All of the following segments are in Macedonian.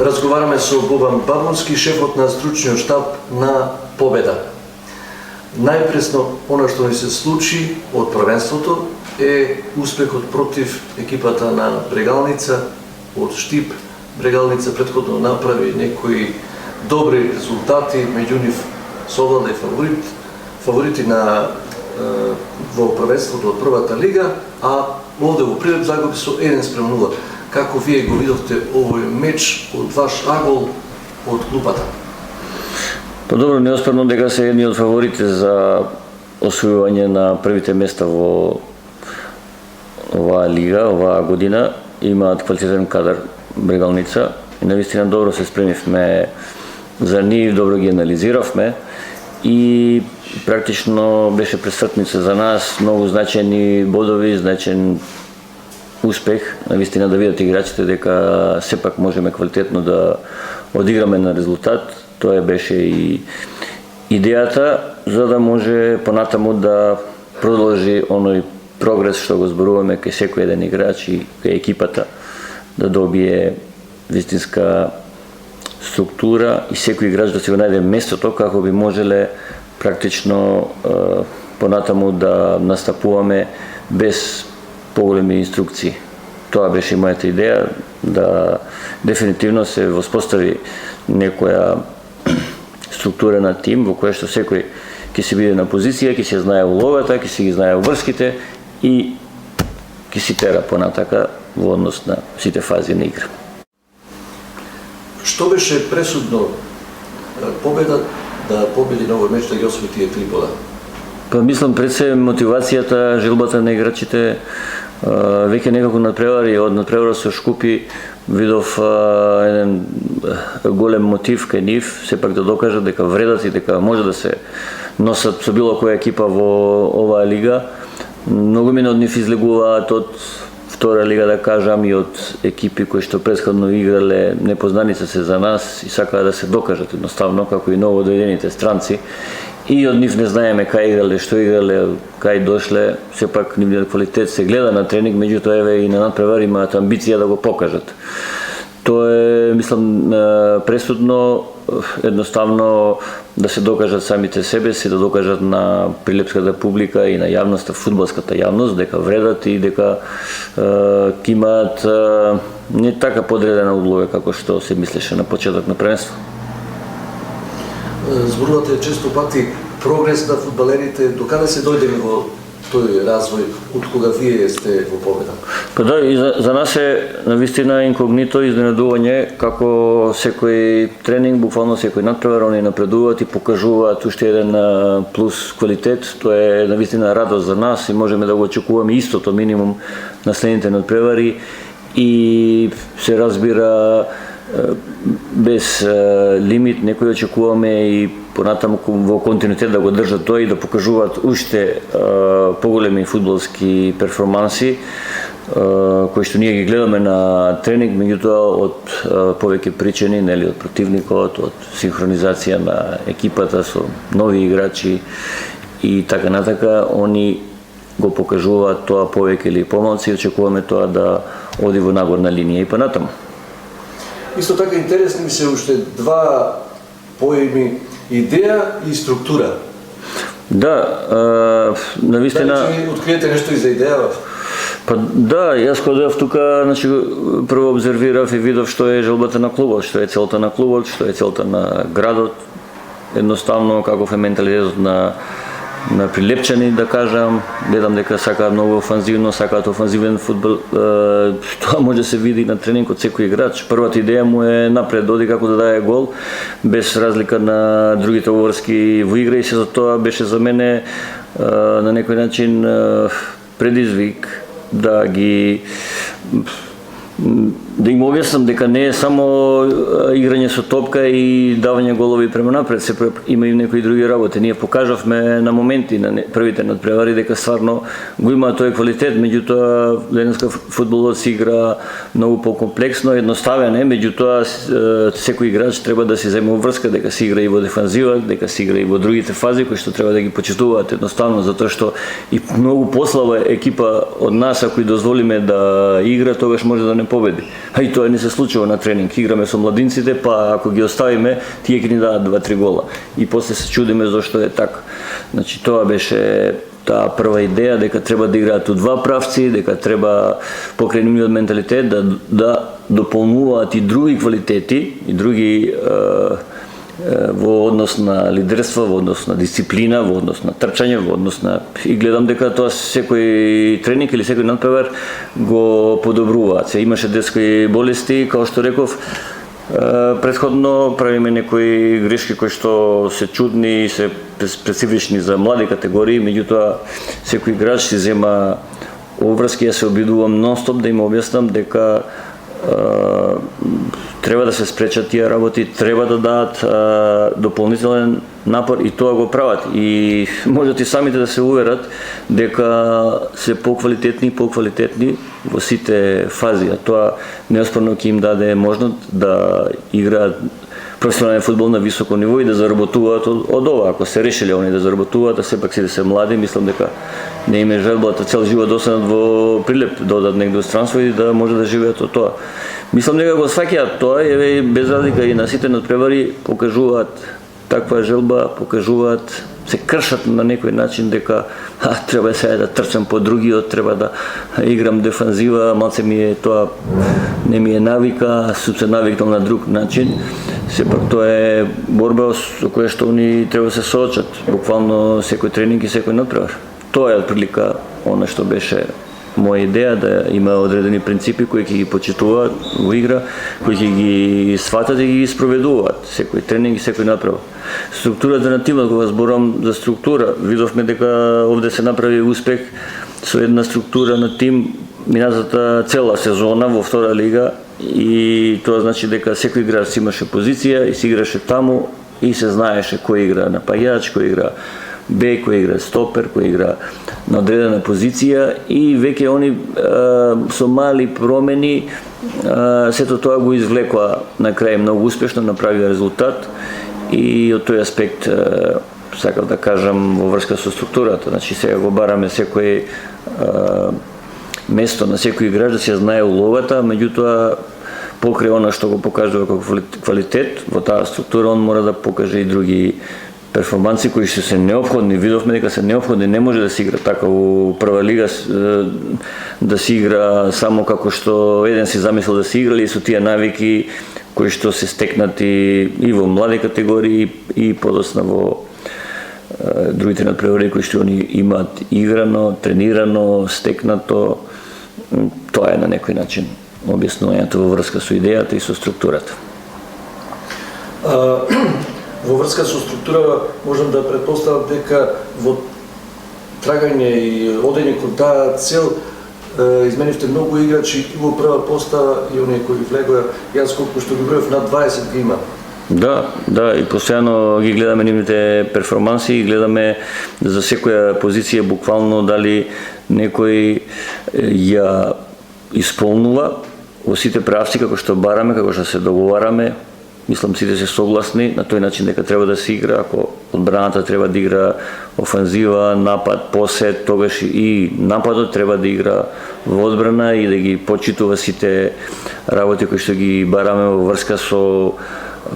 Разговараме со Бобан Бабунски, шефот на стручниот штаб на Победа. Најпресно, она што ни се случи од првенството е успехот против екипата на Брегалница, од Штип. Брегалница претходно направи некои добри резултати, меѓу нив совлада и фаворити на во првенството од првата лига, а овде во Прилеп загуби со 1:0. Како вие го видовте овој меч од ваш агол од клупата? Па добро, неоспорно дека се едни од фаворите за освојување на првите места во оваа лига, оваа година. Имаат квалитетен кадар Брегалница и навистина добро се спремивме за нив, добро ги анализиравме и практично беше престртница за нас, многу значени бодови, значен успех, навистина да видат играчите дека сепак можеме квалитетно да одиграме на резултат. Тоа беше и идејата за да може понатаму да продолжи оној прогрес што го зборуваме кај секој еден играч и кај екипата, да добие вистинска структура и секој играч да си го најде местото како би можеле практично понатаму да настапуваме без поголеми инструкции. Тоа беше и мојата идеја, да дефинитивно се воспостави некоја структура на тим во која што секој ќе си биде на позиција, ќе се знае улогата, ќе си ги знае врските и ќе си тера понатака во однос на сите фази на игра. Што беше пресудно Победа да победи на овој меч, да ги освои тие 3 бода? Па мислам пред се мотивацијата, желбата на играчите, веќе некако надпревари, од надпревара со Шкупи видов еден голем мотив кај нив, сепак да докажат дека вредат и дека може да се носат со било која екипа во оваа лига. Многу мина од нив излегуваат од втора лига, да кажам, и од екипи кои што претходно играле, непознаница се за нас и сакаа да се докажат едноставно, како и ново дојдените странци. И од нив не знаеме кај играле, што играле, кај дошле, сепак нивниот квалитет се гледа на тренинг, меѓутоа еве и на надпревар имаат амбиција да го покажат. Тоа е, мислам, пресудно, едноставно да се докажат самите себе си, да докажат на прилепската публика и на јавноста, фудбалската јавност, дека вредат и дека ќе имаат не така подредена улога како што се мислеше на почеток на првенство. Зборувате често пати прогрес на фудбалерите, докаде се дојдени во тој развој, од кога вие сте во Победа? Па да, и за нас е навистина инкогнито изненадување како секој тренинг, буквално секој надпревар, они напредуваат и покажуваат уште еден плюс квалитет. Тоа е навистина радост за нас и можеме да го очекуваме истото минимум на следните надпревари и се разбира без лимит, некои очекуваме и понатаму во континуитет да го држат тоа и да покажуваат уште поголеми фудбалски перформанси кои што ние ги гледаме на тренинг, меѓутоа од повеќе причини, нели, од противникот, од синхронизација на екипата со нови играчи и така натака, они го покажуваат тоа повеќе или помалку и очекуваме тоа да оди во нагорна линија и понатаму. Исто така интересни ми се уште два поими: идеја и структура. Да, навистина... Дали откриете нешто и за идеја? Па да, јас кога дојав тука, значи прво обзервирав и видов што е желбата на клубот, што е целта на клубот, што е целта на градот, едноставно каков е менталитетот на прилепчани, да кажам. Гледам дека сакаат многу офанзивно, сакаат офанзивен фудбал. Тоа може да се види на тренинг од секој играч. Првата идеја му е напред, оди како да даде гол, без разлика на другите врски во игра, и се за тоа беше за мене на некој начин предизвик да ги да им објаснам дека не е само играње со топка и давање голови према напред, се има и некои други работи. Ние покажавме на моменти на првите надпревари дека стварно го има тој квалитет, меѓутоа денеска фудбалот се игра многу покомплексно, едноставен е, меѓутоа секој играч треба да се зема врска, дека се игра и во дефанзива, дека се игра и во другите фази кои што треба да ги почитуваат едноставно, затоа што и многу послаба екипа од нас, ако и дозволиме да игра, тогаш може да не победи. А и тоа не се случува на тренинг. Играме со младинците, па ако ги оставиме, тие ќе ни дадат 2-3 гола. И после се чудиме зашто е така. Значи тоа беше таа прва идеја, дека треба да играат у два правци, дека треба покрај нивниот менталитет да дополнуваат и други квалитети, и други во однос на лидерство, во однос на дисциплина, во однос на трчање, во однос на... И гледам дека тоа секој тренинг или секој надпревар го подобруваат. Се имаше детски болести, као што реков, претходно правиме некои грешки кои што се чудни и се специфични за млади категории, меѓутоа секој играч си зема обврски. Ја се обидувам нон-стоп да им објаснам дека треба да се спречат тие работи, треба да дадат дополнителен напор и тоа го прават. И можат и самите да се уверат дека се поквалитетни во сите фази. А тоа неоспорно ќе им даде можност да играат професионален фудбал на високо ниво и да заработуваат од ова. Ако се решиле они да заработуваат, а сепак си да се млади, мислам дека не им е желбата цел живот да останат во Прилеп, да одат негде во странство и да може да живеат од тоа. Мислам дека го сваќаат тоа и без разлика и на сите надпревари покажуваат таква желба, покажуваат, се кршат на некој начин дека треба сега да трчам по другиот, треба да играм дефанзива, малце ми е тоа, не ми е навика, сум се навикнал на друг начин. Сепак тоа е борба со која што они треба да се соочат, буквално секој тренинг и секој надпревар. Тоа е отприлика она што беше моја идеја, да има одредени принципи кои ќе ги почитуваат во игра, кои ќе ги сватат и ги спроведуваат секој тренинг и секој надпревар. Структурата на тимот, кога зборам за структура, видовме дека овде се направи успех со една структура на тим минатата цела сезона во втора лига, и тоа значи дека секој играч имаше позиција и се играше таму и се знаеше кој игра напаѓач, кој игра бек, кој игра стопер, кој игра на одредена позиција, и веќе они со мали промени сето тоа го извлекоа на крај многу успешно, направија резултат. И од тој аспект сакав да кажам во врска со структурата. Значи сега го бараме секој место на секој играч да се знае улогата, меѓутоа покрај она што го покажува како квалитет во таа структура, он мора да покаже и други перформанси кои што се неопходни. Видовме дека се неопходни, не може да се игра така во прва лига, да се игра само како што еден си замислил да се играли, и со тие навики кои што се стекнати и во млади категории и подосна во другите надпревари кои што они имаат играно, тренирано, стекнато. Тоа е на некој начин објаснувањето во врска со идејата и со структурата. Во врска со структура можам да претпоставам дека во трагање и одење кон таа цел изменивте многу играчи и во прва постава и оние кои влегоа. Јас колку што ги броев над 20 ги има. Да, и постојано ги гледаме нивните перформанси и гледаме за секоја позиција буквално дали некој ја исполнува во сите правци како што бараме, како што се договараме. Мислам сите се согласни на тој начин дека треба да се игра. Ако одбраната треба да игра офанзива, напад, посет, тогаш и нападот треба да игра во одбрана и да ги почитува сите работи кои што ги бараме во врска со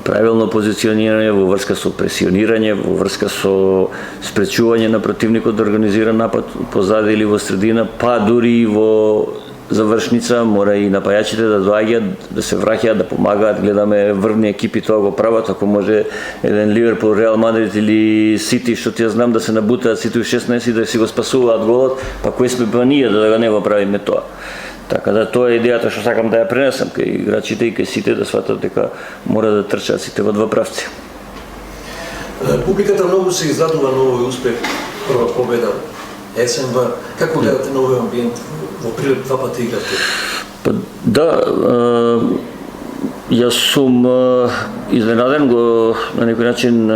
правилно позиционирање, во врска со пресионирање, во врска со спречување на противникот да организира напад позади или во средина, па дури и во завршница. Мора и напајачите да доаѓаат, да се враќаат, да помагаат. Гледаме врвни екипи тоа го прават. Ако може еден Ливерпул, Реал Мадрид или Сити, што ти ја знам, да се набутаат сите у 16 и да си го спасуваат голот, па кои сме па ние да не го правиме тоа. Така да тоа е идејата што сакам да ја пренесам кај играчите и кај сите, да сватат дека мора да трчаат сите во два правци. Публиката многу се израдува на овој успех, прва победа есенва. Како гледате на овој амбиент? Во Прилеп два пати играте. Јас сум изненаден на некој начин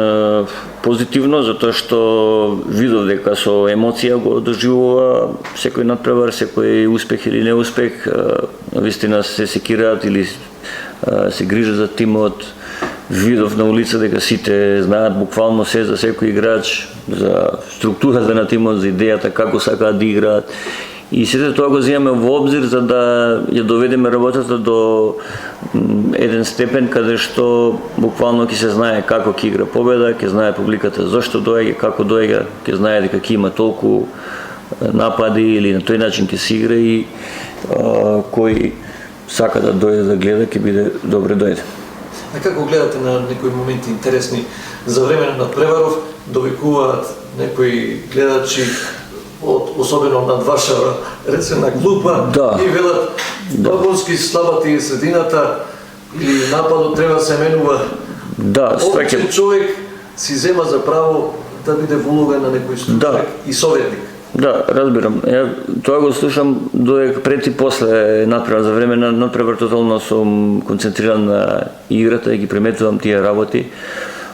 позитивно, затоа што видов дека со емоција го доживува секој надпревар, секој успех или неуспех. Навистина се секираат или се грижат за тимот. Видов на улица дека сите знаат буквално се за секој играч, за структурата на тимот, за идејата како сакаат да играат. И сите тоа го земаме во обзир за да ја доведеме работата до еден степен каде што буквално ќе се знае како ќе игра победа, ќе знае публиката зошто доаѓа, како доаѓа, ќе знае дека ќе има толку напади или на тој начин ќе се игра и кој сака да дојде да гледа ќе биде добре дојде. А како гледате на некои моменти интересни за време на надпреваров, довикуваат некои гледачи особено над ваша рецена клупа и велат Бабунски слаба ти е средината и нападот треба се менува. Обичен човек си зема за право да биде во улога на некој stručnjak и советник. Да, разбирам. Тоа го слушам додека пред и после надпревар. За време на надпревар тотално сум концентриран на играта и ги приметувам тие работи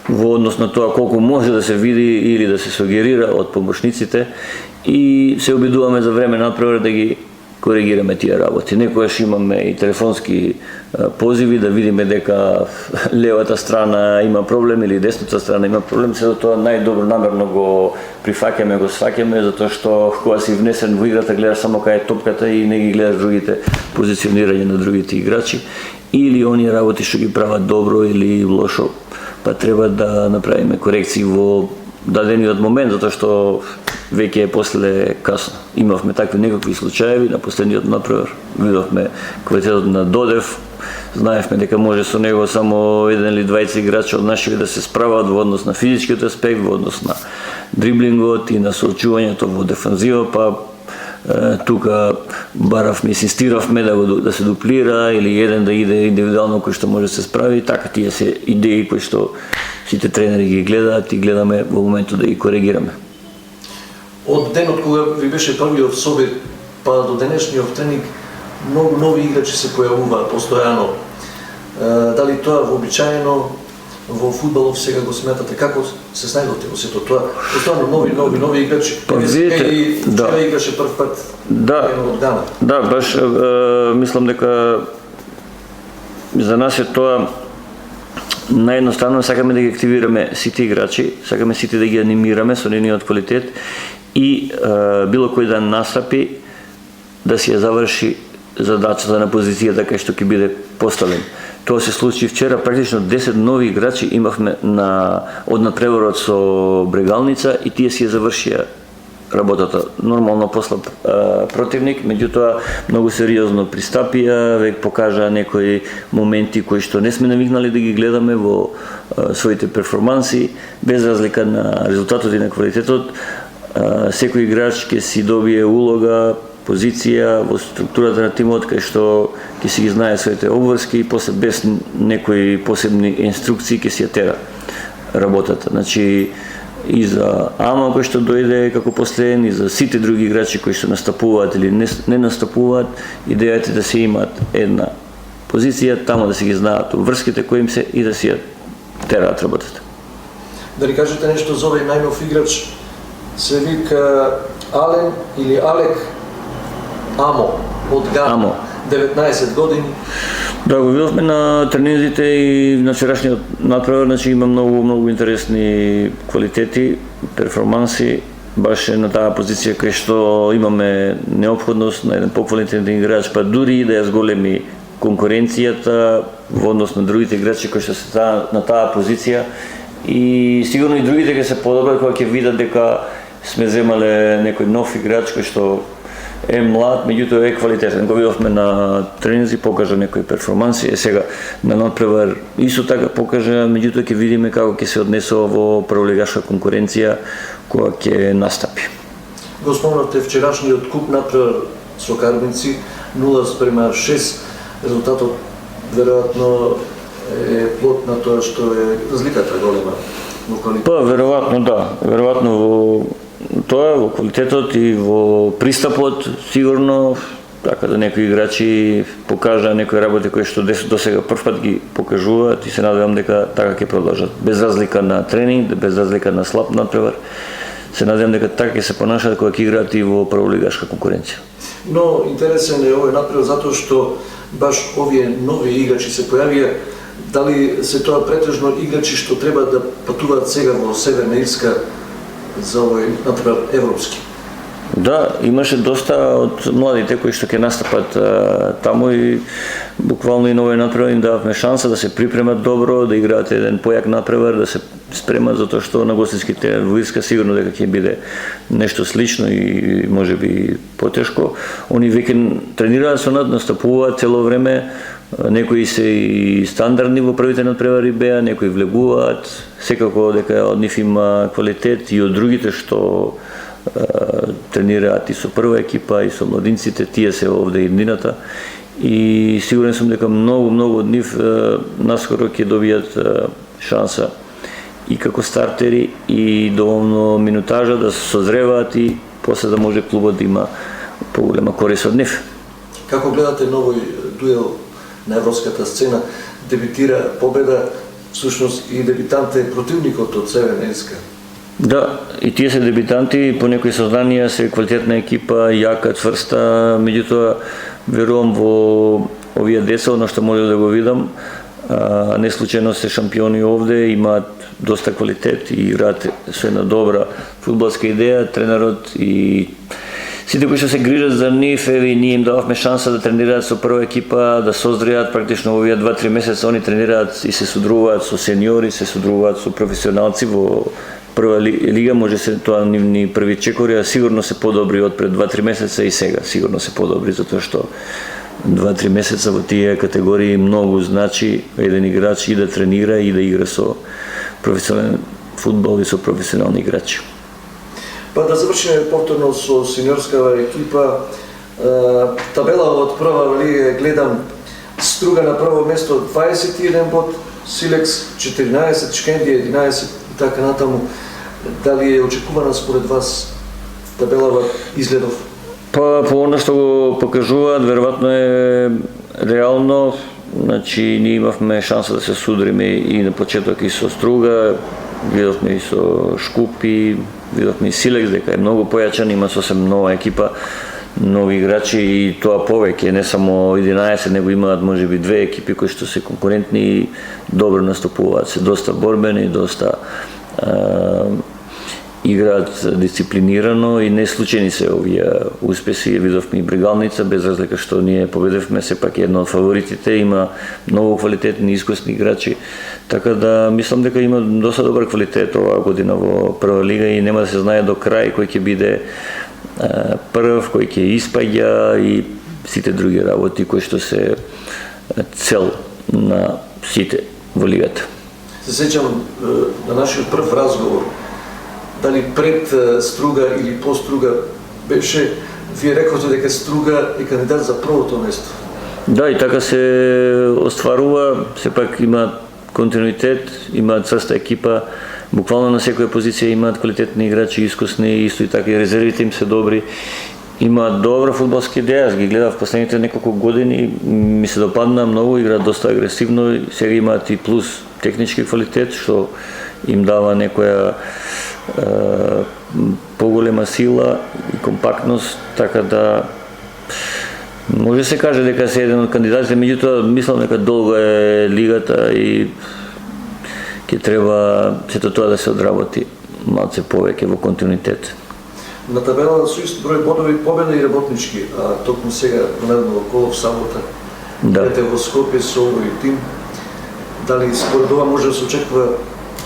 во однос на тоа колку може да се види или да се сугерира од помошниците и се обидуваме за време на надпревар да ги коригираме тие работи. Некојаш имаме и телефонски позиви да видиме дека левата страна има проблем или десната страна има проблем, се за тоа најдобро намерно го прифаќаме, го сваќаме, затоа што кога си внесен во играта гледаш само кај е топката и не ги гледаш другите позиционирање на другите играчи или оние работи што ги прават добро или лошо, па треба да направиме корекции во дадениот момент, затоа што веќе е после касно. Имавме такви некакви случаеви на последниот надпревар. Видовме квалитетот на Додев, знаевме дека може со него само еден или двајца играчи од нашите да се справат во однос на физичкиот аспект, во однос на дриблингот и на соочувањето во дефанзива, па тука баравме, инсистиравме да се дуплира или еден да иде индивидуално кој што може да се справи. Така тие се идеи кои што сите тренери ги гледаат и гледаме во моментот да ги коригираме. Од денот кога ви беше првиот собир па до денешниот тренинг многу нови играчи се појавуваат постојано. Дали тоа вообичаено во фудбалов сега го сметате, како се снајдовте во сето тоа? Постојано нови играчи. Па видите, вчера играше прв пат од Гана. Да, баш мислам дека за нас е тоа наједноставно, сакаме да ги активираме сите играчи, сакаме сите да ги анимираме со нивниот квалитет и било кој да настапи да си ја заврши задачата на позицијата кај што ќе биде поставен. Тоа се случи вчера, практично 10 нови играчи имавме од надпреварот со Брегалница и тие си ја завршија работата. Нормално послаб противник, меѓутоа многу сериозно пристапија, веќе покажаа некои моменти кои што не сме навикнали да ги гледаме во своите перформанси, без разлика на резултатот и на квалитетот. Секој играч ќе си добие улога, позиција во структурата на тимот кај што ќе си ги знае своите обврски и после без некои посебни инструкции ќе си ја тера работата. Значи и за Ама кој што дојде како последен и за сите други играчи кои што настапуваат или не настапуваат, идејата е да се имаат една позиција, таму да се ги знаат обврските кои им се и да си ја тераат работата. Да ни кажете нешто за овој најнов играч, се вика Ален или Алек Амо од Гана, 19 години. Да, го видовме на тренинзите и на вчерашниот надпревар, значи има многу интересни квалитети, перформанси, баш на таа позиција кај што имаме неопходност на еден поквалитетен играч, па дури и да ја зголеми конкуренцијата во однос на другите играчи кои што се на таа позиција и сигурно и другите ќе се подобрат кога ќе видат дека сме земале некој нов играч кој што е млад, меѓутоа е квалитетен. Го видовме на тренинзи, покажа некои перформанси, сега на надпревар исто така покажа, меѓутоа ќе видиме како ќе се однесува во прволигашка конкуренција кога ќе настапи. Го спомнавте вчерашниот куп надпревар со Карбинци 0:6, резултатот веројатно е плод на тоа што е разликата голема во квалитет. Па веројатно да, веројатно во тоа во квалитетот и во пристапот сигурно така да некои играчи покажаа некои работи кои што до сега првпат ги покажуваат и се надевам дека така ќе продолжат. Без разлика на тренинг, без разлика на слаб надпревар, се надевам дека така ќе се понашаат кога ќе играат и во прволигашка конкуренција. Но интересен е овој надпревар затоа што баш овие нови играчи се појавија. Дали се тоа претежно играчи што треба да патуваат сега во Северна Ирска за овој надпревар европски? Да, имаше доста од младите кои што ќе настапат таму и буквално и новој надпревар им дававме шанса да се припремат добро, да играат еден појак надпревар, да се спремат затоа што на гостински терен во Ирска сигурно дека ќе биде нешто слично и можеби потешко. Они веќе тренираат со нас, настапуваат цело време, некои се и стандардни во првите надпревари беа, некои влегуваат, секако дека од нив има квалитет и од другите што тренираат и со прва екипа и со младинците, тие се овде иднината и сигурен сум дека многу од нив наскоро ќе добијат шанса и како стартери и доволно минутажа да созреваат и после да може клубот да има поголема корист од нив. Како гледате новој дуел на европската сцена? Дебитира победа, всушност и дебитант е противникот од Северна Ирска. Да, и тие се дебитанти, по некои созданија се квалитетна екипа, јака, цврста, меѓутоа верувам во овие деца, одно што може да го видам, не случајно се шампиони овде, имаат доста квалитет и играат со една добра фудбалска идеја, тренерот и сите кои што се грижат за нив, еве ние им дававме шанса да тренираат со прва екипа, да созреат практично во овие 2-3 месеца, они тренираат и се содружуваат со сениори, се содружуваат со професионалци во прва лига, може се тоа нивни први чекори, а сигурно се подобри од пред 2-3 месеца и сега, сигурно се подобри, затоа што 2-3 месеца во тие категории многу значи еден играч и да тренира и да игра со професионален фудбал и со професионални играчи. Па да завршиме повторно со сениорскава екипа. Табела од прва лига гледам: Струга на прво место 21 бод, Силекс 14, Шкендија 11 и така натаму. Дали е очекувана според вас табелава изгледов? Па по оно што го покажуваат, веројатно е реално. Значи ние имавме шанса да се судриме и на почеток и со Струга, видовме и со Шкупи, видовме и Силекс дека е многу појачан, има сосем нова екипа, нови играчи и тоа повеќе, не само 11, него имаат можеби две екипи кои што се конкурентни и добро настапуваат, се доста борбени, доста играат дисциплинирано и не случајни се овие успеси. Видовме и Брегалница, без разлика што ние победевме, сепак е една од фаворитите, има многу квалитетни искусни играчи, така да мислам дека има доста добар квалитет оваа година во прва лига и нема да се знае до крај кој ќе биде прв, кој ќе испаѓа и сите други работи кои што се цел на сите во лигата. Се сеќам на нашиот прв разговор, дали пред Струга или по Струга беше, вие рековте дека Струга е кандидат за првото место. Да, и така се остварува, сепак има континуитет, има цврста екипа, буквално на секоја позиција имаат квалитетни играчи, искусни, исто и така и резервите им се добри. Имаат добра фудбалска идеја, аз ги гледав последните неколку години, ми се допадна многу, играат доста агресивно, сега имаат и плюс технички квалитет, што им дава некоја поголема сила и компактност, така да може се каже дека се еден од кандидатите, меѓутоа мислам дека долга е лигата и ќе треба сето тоа да се одработи малце повеќе во континуитет. На табела со ист број бодови победа и Работнички, а токму сега понедно околу в сабота. Да. Ете во Скопје со овој тим. Дали според ова може да се очекува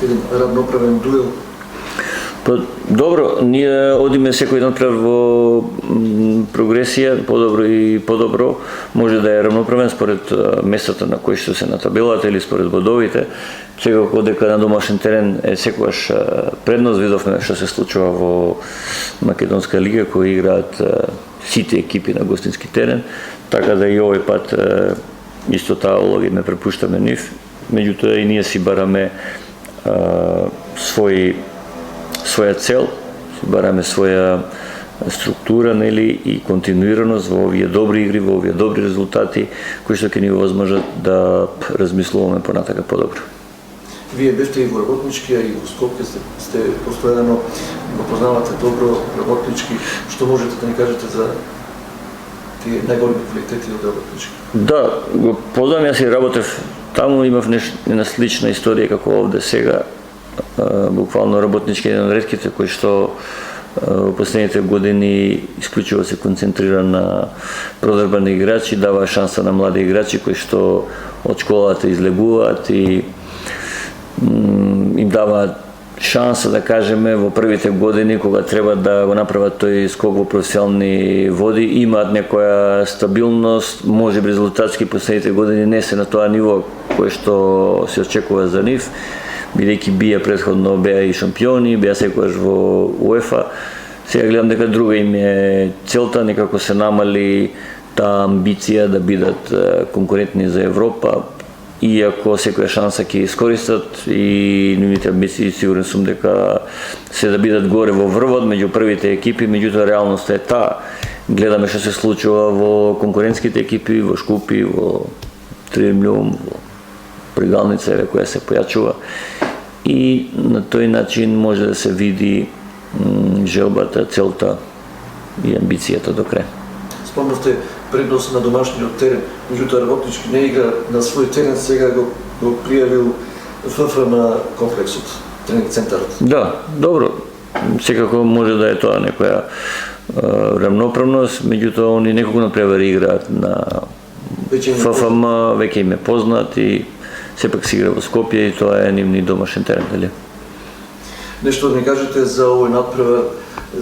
еден равноправен дуел? Па добро, ние одиме секој надпревар во прогресија, подобро и подобро, може да е равноправен според местата на кои што се на табелата или според бодовите. Секако дека на домашен терен е секогаш предност, видовме што се случува во Македонска лига кои играат сите екипи на гостински терен, така да и овој пат исто таа улога ме препуштаме нив, меѓутоа и ние си бараме своја цел, бараме своја структура, нели, и континуираност во овие добри игри, во овие добри резултати, кои што ќе ни овозможат да размислуваме понатака подобро. Вие бевте и во Работнички, а и во Скопје сте постојано, го познавате добро Работнички. Што можете да ни кажете за тие најголеми квалитети од Работнички? Да, го познавам, јас и работев таму, имав една слична историја како овде сега. Буквално Работнички е еден од ретките кои што во последните години исклучиво се концентрира на продажба на играчи, дава шанса на млади играчи кои што од школата излегуваат и им дава шанса, да кажеме, во првите години кога треба да го направат тој скок во професионални води, имаат некоја стабилност, може би резултатски последните години не се на тоа ниво кое што се очекува за нив, бидејќи бија претходно беа и шампиони, беа секогаш во УЕФА. Сега гледам дека друга им е целта, некако се намали таа амбиција да бидат конкурентни за Европа, иако секоја шанса ќе искористат и нивните амбиции сигурен сум дека се да бидат горе во врвот меѓу првите екипи, меѓутоа реалноста е таа. Гледаме што се случува во конкурентските екипи, во Шкупи, во Триемлјум, во Пригалница која се појачува и на тој начин може да се види желбата, целта и амбицијата до крај. Спомнавте предност на домашниот терен, меѓутоа Работнички не игра на свој терен, сега го пријавил ФФ на комплексот, тренинг центарот. Да, добро. Секако може да е тоа некоја рамноправност, меѓутоа они некако напревари играат на ФФМ, веќе им е познат и сепак се игра во Скопје и тоа е нивни домашен терен, дали? Нешто да ни кажете за овој надпревар,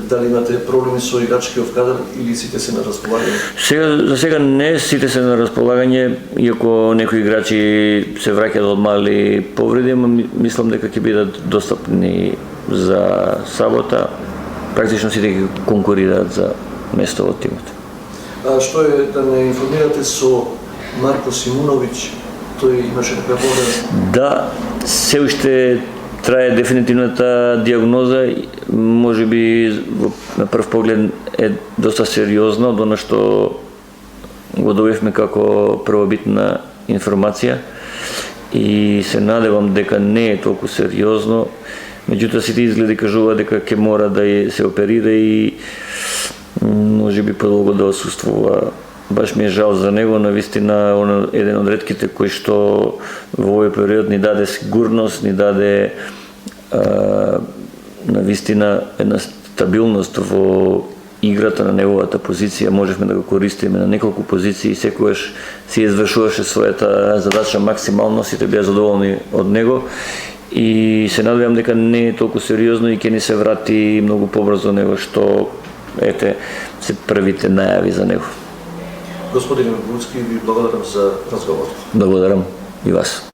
дали имате проблеми со играчкиот кадар или сите се на располагање? За сега не сите се на располагање, иако некои играчи се враќаат од мали повреди, мислам дека ќе бидат достапни за сабота. Практично сите ќе конкурираат за место во тимот. А што е да не информирате со Марко Симуновиќ? Тој имаше некоја повреда? Да, се уште трае дефинитивната диагноза, може би на прв поглед е доста сериозно, од оно што го добивме како првобитна информација и се надевам дека не е толку сериозно, меѓутоа сите изгледи кажува дека ќе мора да се оперира и може би подолго да отсуствува. Баш ми е жал за него, но вистина он еден од ретките кој што во овој период ни даде сигурност, ни даде на вистина една стабилност во играта на неговата позиција. Можевме да го користиме на неколку позиции и секогаш си извршуваше својата задача максимално, сите беа задоволни од него и се надевам дека не е толку сериозно и ќе ни се врати многу побрзо него што ете се првите најави за него. Господин Буцки, ви благодарам за разговор. Благодарам и вас.